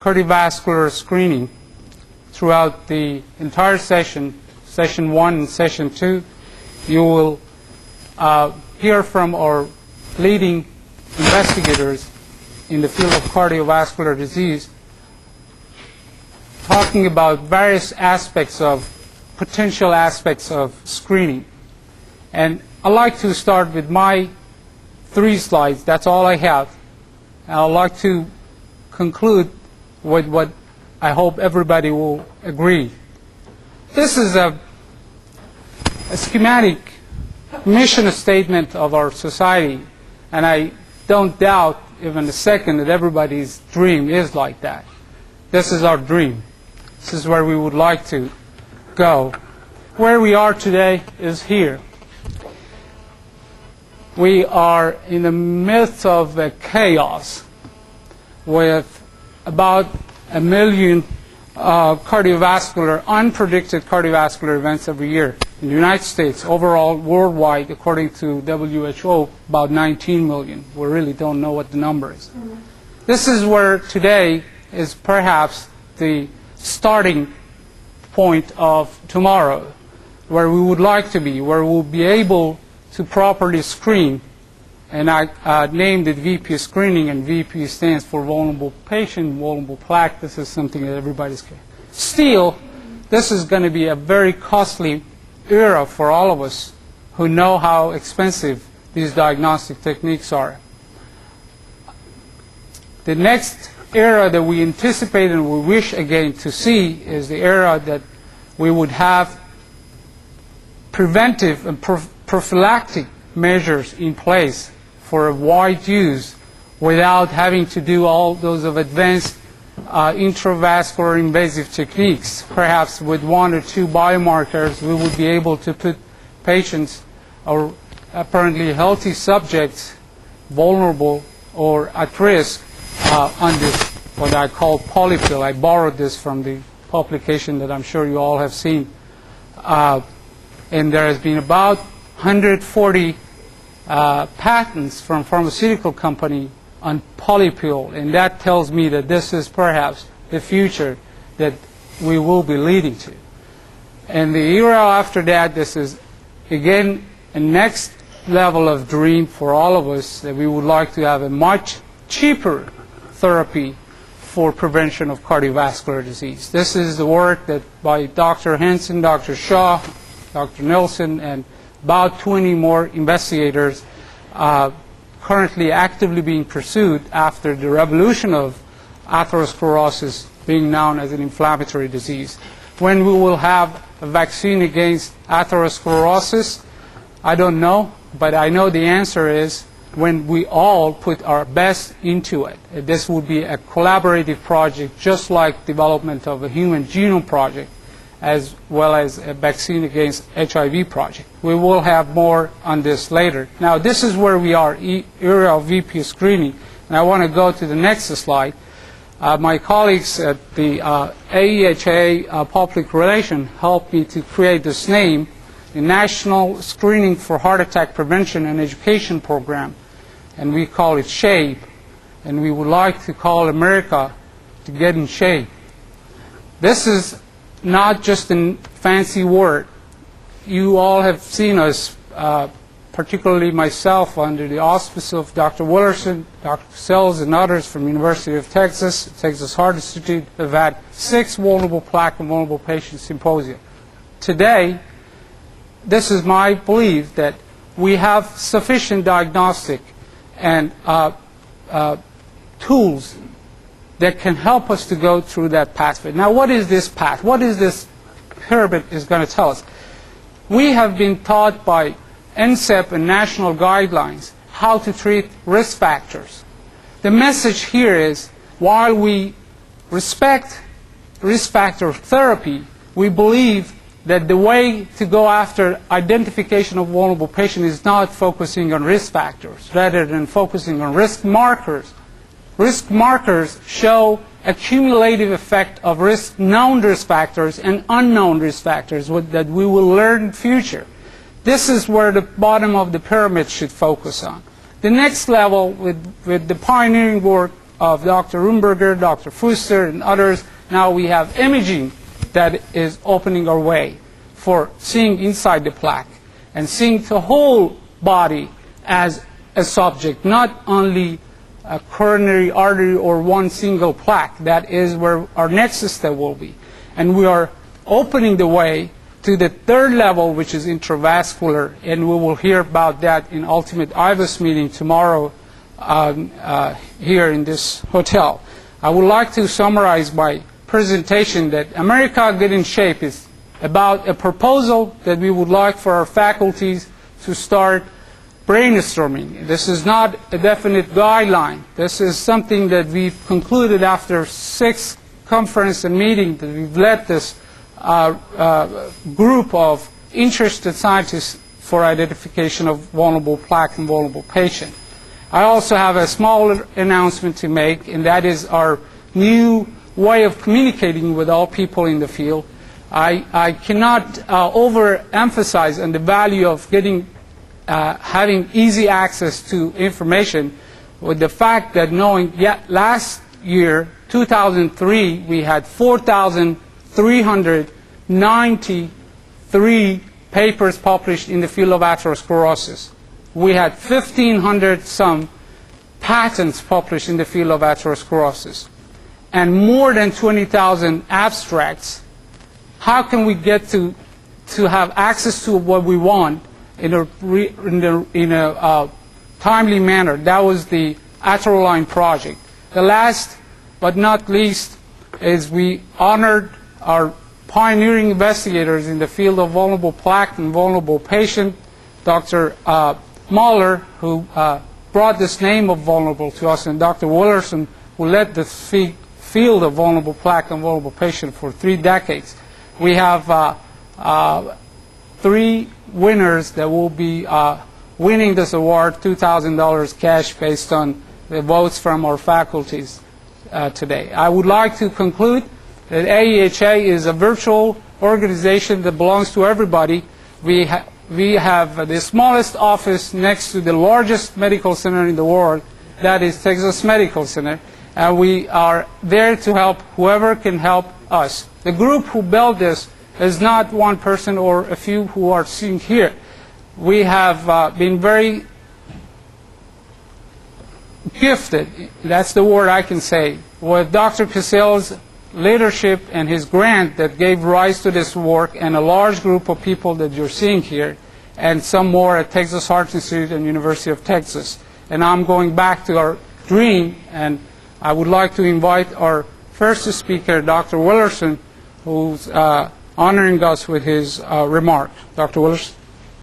cardiovascular screening throughout the entire session, session 1 and session 2. You will hear from our leading investigators in the field of cardiovascular disease talking about various aspects of, potential aspects of screening. And I'd like to start with my 3 slides. That's all I have. And I'd like to conclude with what I hope everybody will agree. This is a schematic mission statement of our society, and I don't doubt even a second that everybody's dream is like that. This is our dream. This is where we would like to go. Where we are today is here. We are in the midst of a chaos with about 1 million unpredicted cardiovascular events every year. In the United States, overall, worldwide, according to WHO, about 19 million. We really don't know what the number is. This is where today is perhaps the starting point of tomorrow, where we would like to be, where we'll be able to properly screen. And I named it VP screening, and VP stands for vulnerable patient, vulnerable plaque. This is something that everybody's getting. Still, this is going to be a very costly era for all of us who know how expensive these diagnostic techniques are. The next era that we anticipate and we wish again to see is the era that we would have preventive and prophylactic measures in place for a wide use without having to do all those of advanced intravascular invasive techniques. Perhaps with 1 or 2 biomarkers we would be able to put patients or apparently healthy subjects vulnerable or at risk on this, what I call polypill. I borrowed this from the publication that I'm sure you all have seen. And there has been about 140 patents from pharmaceutical company on polypill, and that tells me that this is perhaps the future that we will be leading to. And the era after that, this is again a next level of dream for all of us, that we would like to have a much cheaper therapy for prevention of cardiovascular disease. This is the work that by Dr. Hansen, Dr. Shaw, Dr. Nelson, and about 20 more investigators currently actively being pursued after the revolution of atherosclerosis being known as an inflammatory disease. When we will have a vaccine against atherosclerosis, I don't know, but I know the answer is when we all put our best into it. This would be a collaborative project, just like development of a human genome project, as well as a vaccine against HIV project. We will have more on this later. Now, this is where we are, era of VP screening. And I want to go to the next slide. My colleagues at the AEHA Public Relations helped me to create this name, the National Screening for Heart Attack Prevention and Education Program. And we call it SHAPE. And we would like to call America to get in shape. This is not just a fancy word. You all have seen us, particularly myself, under the auspice of Dr. Willerson, Dr. Sells, and others from the University of Texas, Texas Heart Institute, have had 6 vulnerable plaque and vulnerable patient symposia. Today, this is my belief that we have sufficient diagnostic and tools that can help us to go through that pathway. Now, what is this path? What is this pyramid is going to tell us? We have been taught by NCEP and national guidelines how to treat risk factors. The message here is, while we respect risk factor therapy, we believe that the way to go after identification of vulnerable patients is not focusing on risk factors, rather than focusing on risk markers. Risk markers show a cumulative effect of known risk factors and unknown risk factors that we will learn in the future. This is where the bottom of the pyramid should focus on. The next level with the pioneering work of Dr. Rumberger, Dr. Fuster, and others, now we have imaging that is opening our way for seeing inside the plaque and seeing the whole body as a subject, not only a coronary artery or one single plaque. That is where our next step will be. And we are opening the way to the third level, which is intravascular, and we will hear about that in Ultimate IVUS meeting tomorrow here in this hotel. I would like to summarize my presentation that America Good in Shape is about a proposal that we would like for our faculties to start brainstorming. This is not a definite guideline. This is something that we've concluded after 6 conferences and meetings that we've led this group of interested scientists for identification of vulnerable plaque and vulnerable patient. I also have a small announcement to make, and that is our new way of communicating with all people in the field. I cannot overemphasize on the value of having easy access to information, with the fact that knowing last year, 2003, we had 4,393 papers published in the field of atherosclerosis. We had 1,500 some patents published in the field of atherosclerosis, and more than 20,000 abstracts. How can we get to have access to what we want in a timely manner? That was the Atherline project. The last but not least is we honored our pioneering investigators in the field of vulnerable plaque and vulnerable patient, Dr. Mahler, who brought this name of vulnerable to us, and Dr. Willerson, who led the field of vulnerable plaque and vulnerable patient for 3 decades. We have 3 winners that will be winning this award, $2,000 cash based on the votes from our faculties today. I would like to conclude that AEHA is a virtual organization that belongs to everybody. We have the smallest office next to the largest medical center in the world, that is Texas Medical Center, and we are there to help whoever can help us. The group who built this is not one person or a few who are seen here. We have been very gifted, that's the word I can say, with Dr. Cassell's leadership and his grant that gave rise to this work, and a large group of people that you're seeing here, and some more at Texas Heart Institute and University of Texas. And I'm going back to our dream, and I would like to invite our first speaker, Dr. Willerson, who's honoring us with his remark. Dr. Willerson.